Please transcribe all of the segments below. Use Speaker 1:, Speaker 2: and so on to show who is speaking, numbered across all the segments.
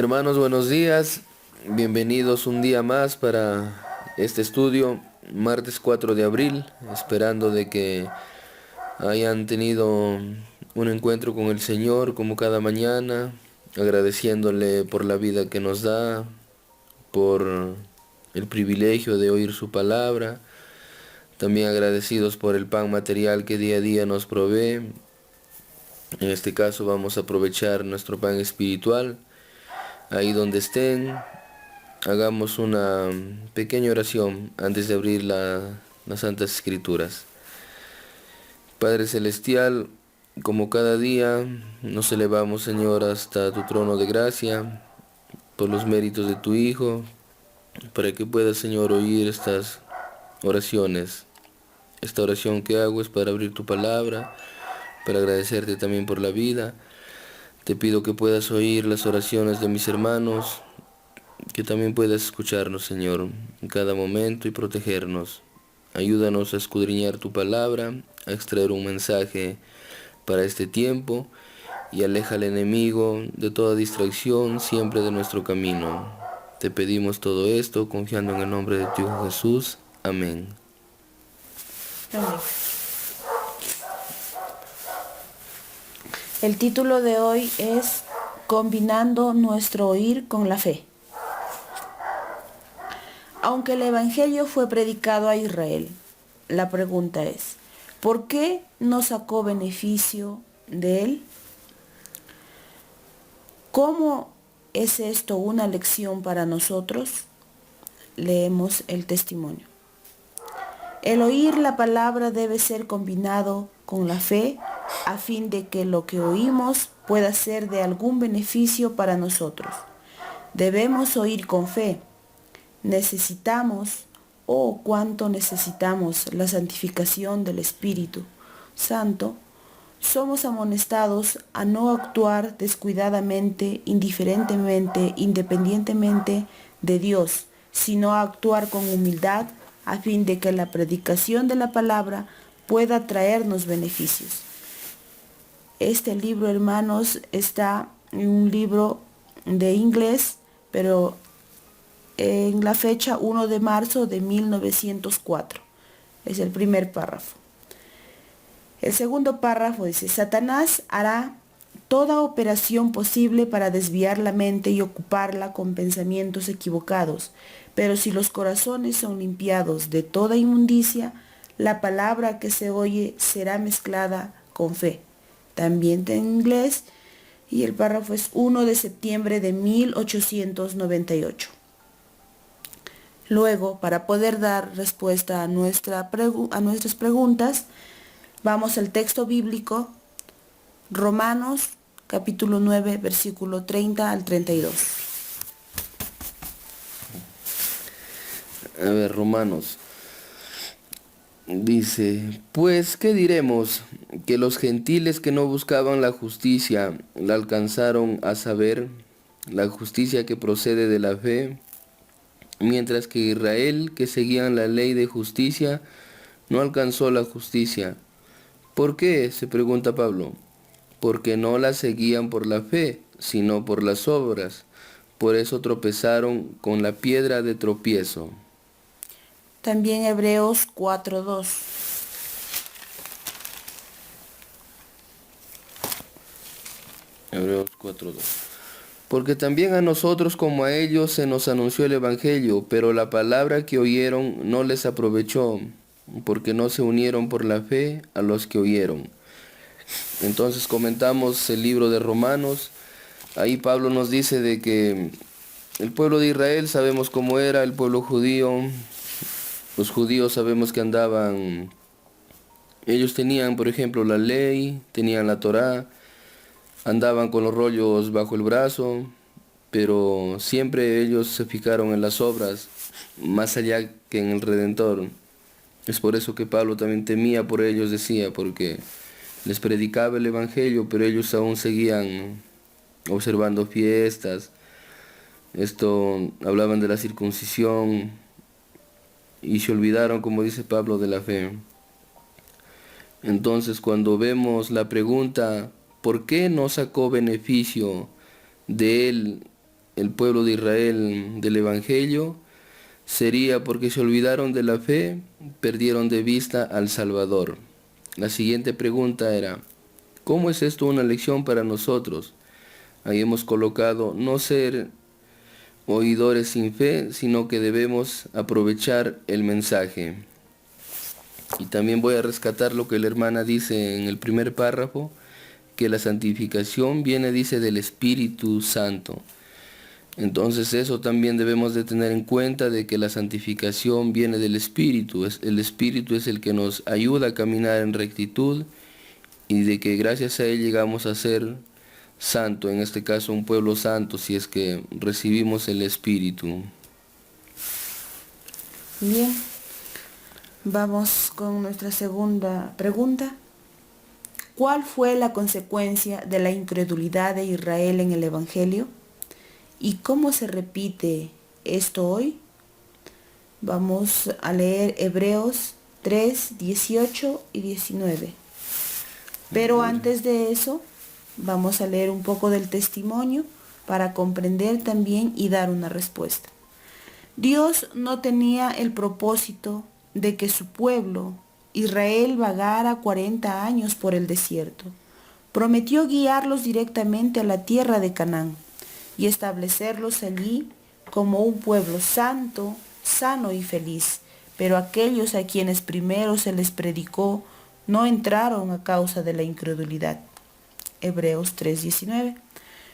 Speaker 1: Hermanos, buenos días. Bienvenidos un día más para este estudio, martes 4 de abril, esperando de que hayan tenido un encuentro con el Señor como cada mañana, agradeciéndole por la vida que nos da, por el privilegio de oír su palabra, también agradecidos por el pan material que día a día nos provee. En este caso vamos a aprovechar nuestro pan espiritual. Ahí donde estén, hagamos una pequeña oración antes de abrir las Santas Escrituras. Padre Celestial, como cada día, nos elevamos, Señor, hasta tu trono de gracia, por los méritos de tu Hijo, para que puedas, Señor, oír estas oraciones. Esta oración que hago es para abrir tu palabra, para agradecerte también por la vida. Te pido que puedas oír las oraciones de mis hermanos, que también puedas escucharnos, Señor, en cada momento y protegernos. Ayúdanos a escudriñar tu palabra, a extraer un mensaje para este tiempo y aleja al enemigo de toda distracción siempre de nuestro camino. Te pedimos todo esto confiando en el nombre de tu Hijo Jesús. Amén.
Speaker 2: Amén. El título de hoy es Combinando nuestro oír con la fe. Aunque el Evangelio fue predicado a Israel, la pregunta es, ¿por qué no sacó beneficio de él? ¿Cómo es esto una lección para nosotros? Leemos el testimonio. El oír la palabra debe ser combinado con la fe a fin de que lo que oímos pueda ser de algún beneficio para nosotros. Debemos oír con fe. Necesitamos, cuánto necesitamos la santificación del Espíritu Santo. Somos amonestados a no actuar descuidadamente, indiferentemente, independientemente de Dios, sino a actuar con humildad a fin de que la predicación de la palabra pueda traernos beneficios. Este libro, hermanos, está en un libro de inglés, pero en la fecha 1 de marzo de 1904. Es el primer párrafo. El segundo párrafo dice, Satanás hará toda operación posible para desviar la mente y ocuparla con pensamientos equivocados, pero si los corazones son limpiados de toda inmundicia, la palabra que se oye será mezclada con fe. También en inglés, y el párrafo es 1 de septiembre de 1898. Luego, para poder dar respuesta a nuestras preguntas, vamos al texto bíblico, Romanos capítulo 9, versículo 30 al 32.
Speaker 1: A ver, Romanos. Dice, pues, ¿qué diremos? Que los gentiles que no buscaban la justicia la alcanzaron a saber, la justicia que procede de la fe, mientras que Israel, que seguían la ley de justicia, no alcanzó la justicia. ¿Por qué? Se pregunta Pablo. Porque no la seguían por la fe, sino por las obras. Por eso tropezaron con la piedra de tropiezo.
Speaker 2: También Hebreos 4:2.
Speaker 1: Hebreos 4:2. Porque también a nosotros como a ellos se nos anunció el Evangelio, pero la palabra que oyeron no les aprovechó, porque no se unieron por la fe a los que oyeron. Entonces comentamos el libro de Romanos. Ahí Pablo nos dice de que el pueblo de Israel, sabemos cómo era el pueblo judío. Los judíos sabemos que ellos tenían, por ejemplo, la ley, tenían la Torá, andaban con los rollos bajo el brazo, pero siempre ellos se fijaron en las obras, más allá que en el Redentor. Es por eso que Pablo también temía por ellos, decía, porque les predicaba el Evangelio, pero ellos aún seguían observando fiestas. Hablaban de la circuncisión y se olvidaron, como dice Pablo, de la fe. Entonces, cuando vemos la pregunta, ¿por qué no sacó beneficio de él el pueblo de Israel del Evangelio sería porque se olvidaron de la fe, perdieron de vista al Salvador. La siguiente pregunta era, ¿cómo es esto una lección para nosotros? Ahí hemos colocado no ser oidores sin fe, sino que debemos aprovechar el mensaje. Y también voy a rescatar lo que la hermana dice en el primer párrafo, que la santificación viene, dice, del Espíritu Santo. Entonces eso también debemos de tener en cuenta, de que la santificación viene del Espíritu. El Espíritu es el que nos ayuda a caminar en rectitud y de que gracias a él llegamos a ser santo, en este caso un pueblo santo, si es que recibimos el Espíritu.
Speaker 2: Bien, vamos con nuestra segunda pregunta. ¿Cuál fue la consecuencia de la incredulidad de Israel en el Evangelio? ¿Y cómo se repite esto hoy? Vamos a leer Hebreos 3, 18 y 19. Pero antes de eso, vamos a leer un poco del testimonio para comprender también y dar una respuesta. Dios no tenía el propósito de que su pueblo, Israel, vagara 40 años por el desierto. Prometió guiarlos directamente a la tierra de Canaán y establecerlos allí como un pueblo santo, sano y feliz. Pero aquellos a quienes primero se les predicó no entraron a causa de la incredulidad. Hebreos 3:19.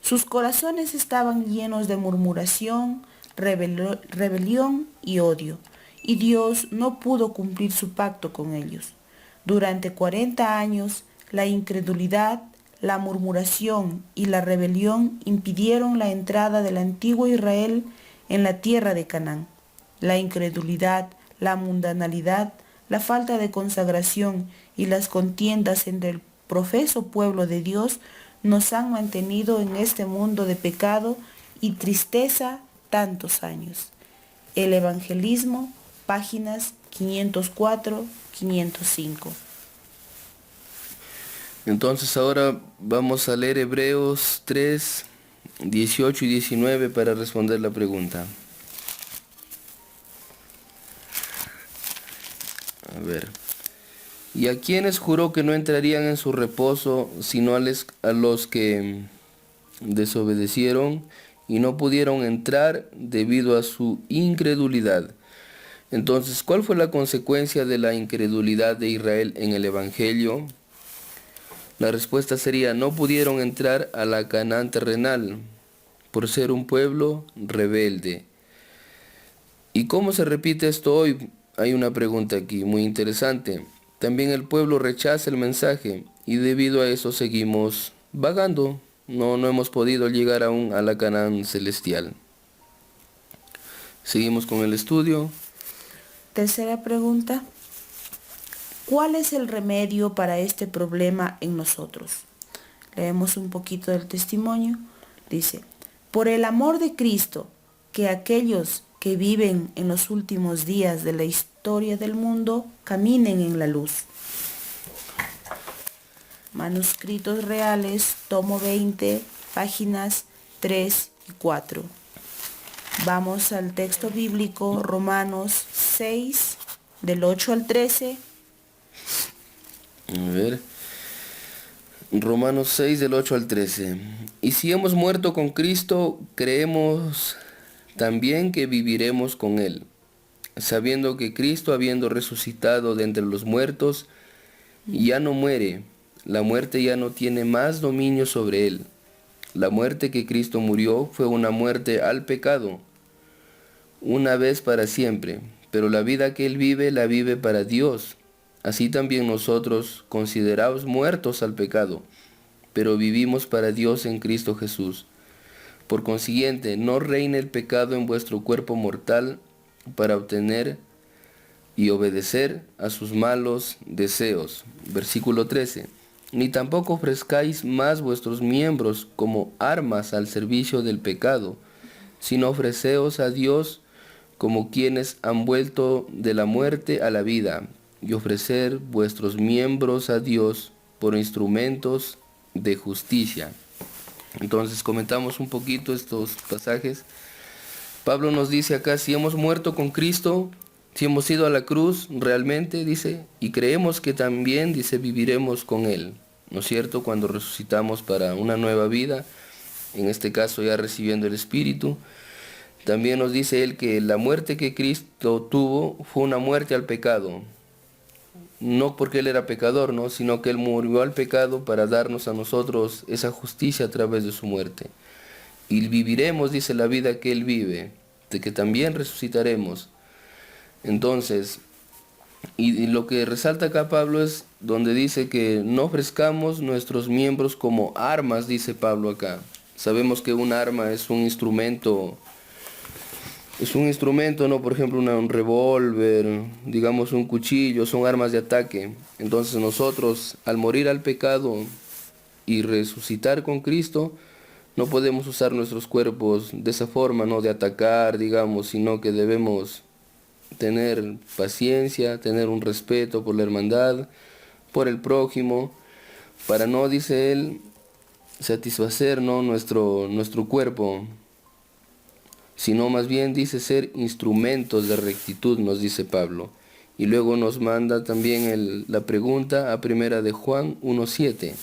Speaker 2: Sus corazones estaban llenos de murmuración, rebelión y odio, y Dios no pudo cumplir su pacto con ellos. Durante 40 años, la incredulidad, la murmuración y la rebelión impidieron la entrada del antiguo Israel en la tierra de Canaán. La incredulidad, la mundanalidad, la falta de consagración y las contiendas entre el profeso pueblo de Dios nos han mantenido en este mundo de pecado y tristeza tantos años. El Evangelismo, páginas 504, 505.
Speaker 1: Entonces ahora vamos a leer Hebreos 3, 18 y 19 para responder la pregunta. A ver. ¿Y a quienes juró que no entrarían en su reposo, sino a los que desobedecieron y no pudieron entrar debido a su incredulidad? Entonces, ¿cuál fue la consecuencia de la incredulidad de Israel en el Evangelio? La respuesta sería, no pudieron entrar a la Canaán terrenal por ser un pueblo rebelde. ¿Y cómo se repite esto hoy? Hay una pregunta aquí muy interesante. También el pueblo rechaza el mensaje y debido a eso seguimos vagando. No hemos podido llegar aún a la Canaán celestial. Seguimos con el estudio.
Speaker 2: Tercera pregunta. ¿Cuál es el remedio para este problema en nosotros? Leemos un poquito del testimonio. Dice, por el amor de Cristo, que aquellos que viven en los últimos días de la historia del mundo caminen en la luz. Manuscritos reales, tomo 20, páginas 3 y 4. Vamos al texto bíblico, Romanos 6, del 8 al 13.
Speaker 1: A ver. Romanos 6 del 8 al 13. Y si hemos muerto con Cristo, creemos también que viviremos con Él, sabiendo que Cristo, habiendo resucitado de entre los muertos, ya no muere, la muerte ya no tiene más dominio sobre Él. La muerte que Cristo murió fue una muerte al pecado, una vez para siempre, pero la vida que Él vive, la vive para Dios. Así también nosotros, considerados muertos al pecado, pero vivimos para Dios en Cristo Jesús. Por consiguiente, no reine el pecado en vuestro cuerpo mortal para obtener y obedecer a sus malos deseos. Versículo 13. Ni tampoco ofrezcáis más vuestros miembros como armas al servicio del pecado, sino ofreceos a Dios como quienes han vuelto de la muerte a la vida, y ofrecer vuestros miembros a Dios por instrumentos de justicia. Entonces comentamos un poquito estos pasajes. Pablo nos dice acá, si hemos muerto con Cristo, si hemos ido a la cruz realmente, dice, y creemos que también, dice, viviremos con Él, ¿no es cierto? Cuando resucitamos para una nueva vida, en este caso ya recibiendo el Espíritu. También nos dice Él que la muerte que Cristo tuvo fue una muerte al pecado. No porque Él era pecador, ¿no? Sino que Él murió al pecado para darnos a nosotros esa justicia a través de su muerte. Y viviremos, dice, la vida que Él vive, de que también resucitaremos. Entonces, y lo que resalta acá Pablo es donde dice que no ofrezcamos nuestros miembros como armas, dice Pablo acá. Sabemos que un arma es un instrumento, ¿no? Por ejemplo, un revólver, digamos un cuchillo, son armas de ataque. Entonces nosotros, al morir al pecado y resucitar con Cristo, no podemos usar nuestros cuerpos de esa forma, ¿no? De atacar, digamos, sino que debemos tener paciencia, tener un respeto por la hermandad, por el prójimo, para no, dice él, satisfacer, ¿no? nuestro cuerpo, sino más bien dice ser instrumentos de rectitud, nos dice Pablo. Y luego nos manda también la pregunta a primera de Juan 1:7.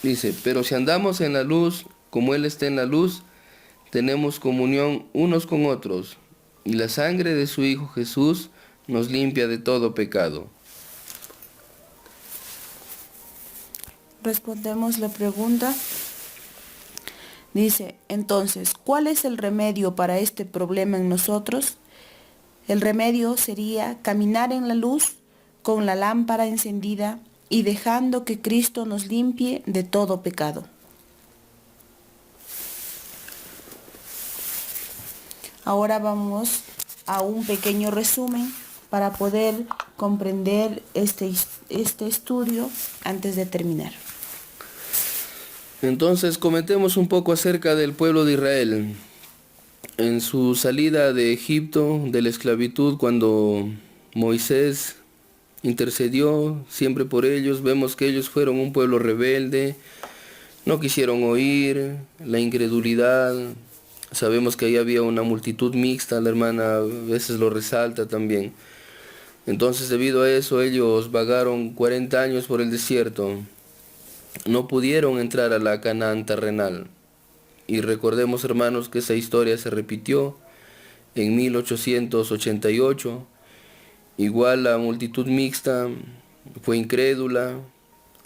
Speaker 1: Dice, pero si andamos en la luz, como Él está en la luz, tenemos comunión unos con otros, y la sangre de su Hijo Jesús nos limpia de todo pecado.
Speaker 2: Respondemos la pregunta. Dice, entonces, ¿cuál es el remedio para este problema en nosotros? El remedio sería caminar en la luz con la lámpara encendida y dejando que Cristo nos limpie de todo pecado. Ahora vamos a un pequeño resumen para poder comprender este estudio antes de terminar.
Speaker 1: Entonces comentemos un poco acerca del pueblo de Israel. En su salida de Egipto, de la esclavitud, cuando Moisés intercedió siempre por ellos, vemos que ellos fueron un pueblo rebelde, no quisieron oír, la incredulidad. Sabemos que ahí había una multitud mixta, la hermana a veces lo resalta también. Entonces, debido a eso, ellos vagaron 40 años por el desierto. No pudieron entrar a la Canaán terrenal. Y recordemos, hermanos, que esa historia se repitió en 1888. Igual la multitud mixta fue incrédula,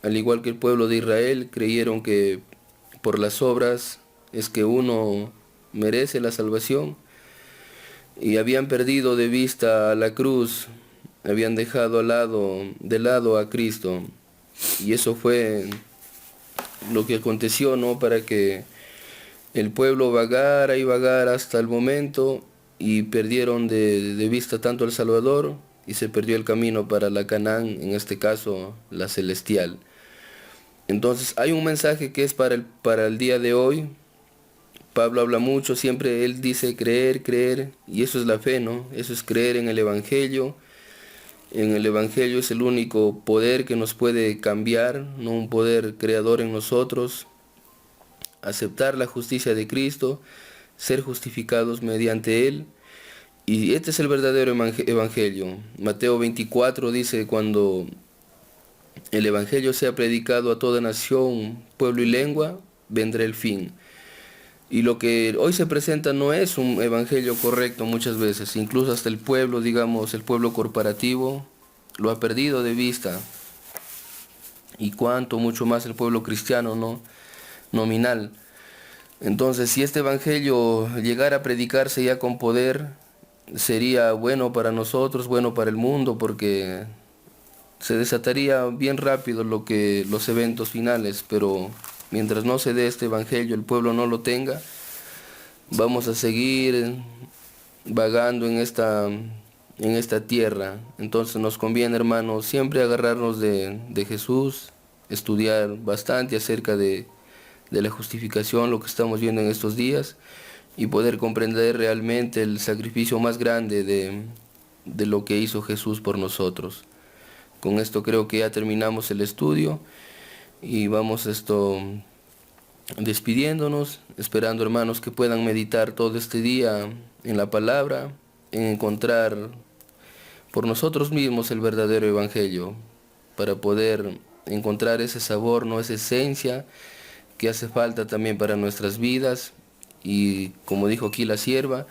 Speaker 1: al igual que el pueblo de Israel, creyeron que por las obras es que uno merece la salvación, y habían perdido de vista a la cruz, habían dejado de lado a Cristo, y eso fue lo que aconteció, ¿no? Para que el pueblo vagara y vagara hasta el momento, y perdieron de vista tanto al Salvador, y se perdió el camino para la Canaán, en este caso la celestial. Entonces hay un mensaje que es para el día de hoy. Pablo habla mucho, siempre él dice creer, y eso es la fe, ¿no? Eso es creer en el Evangelio. En el Evangelio es el único poder que nos puede cambiar, no un poder creador en nosotros. Aceptar la justicia de Cristo, ser justificados mediante Él. Y este es el verdadero Evangelio. Mateo 24 dice, cuando el Evangelio sea predicado a toda nación, pueblo y lengua, vendrá el fin. Y lo que hoy se presenta no es un evangelio correcto muchas veces, incluso hasta el pueblo, digamos, el pueblo corporativo, lo ha perdido de vista. Y cuánto, mucho más el pueblo cristiano, ¿no? Nominal. Entonces, si este evangelio llegara a predicarse ya con poder, sería bueno para nosotros, bueno para el mundo, porque se desataría bien rápido los eventos finales, pero mientras no se dé este evangelio, el pueblo no lo tenga, vamos a seguir vagando en esta tierra. Entonces nos conviene, hermanos, siempre agarrarnos de Jesús, estudiar bastante acerca de la justificación, lo que estamos viendo en estos días, y poder comprender realmente el sacrificio más grande de lo que hizo Jesús por nosotros. Con esto creo que ya terminamos el estudio y vamos despidiéndonos, esperando hermanos que puedan meditar todo este día en la palabra, en encontrar por nosotros mismos el verdadero evangelio, para poder encontrar ese sabor, no esa esencia que hace falta también para nuestras vidas y, como dijo aquí la sierva,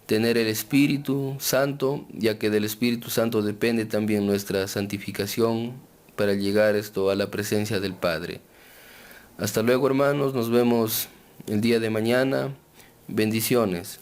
Speaker 1: tener el Espíritu Santo, ya que del Espíritu Santo depende también nuestra santificación para llegar a la presencia del Padre. Hasta luego hermanos, nos vemos el día de mañana. Bendiciones.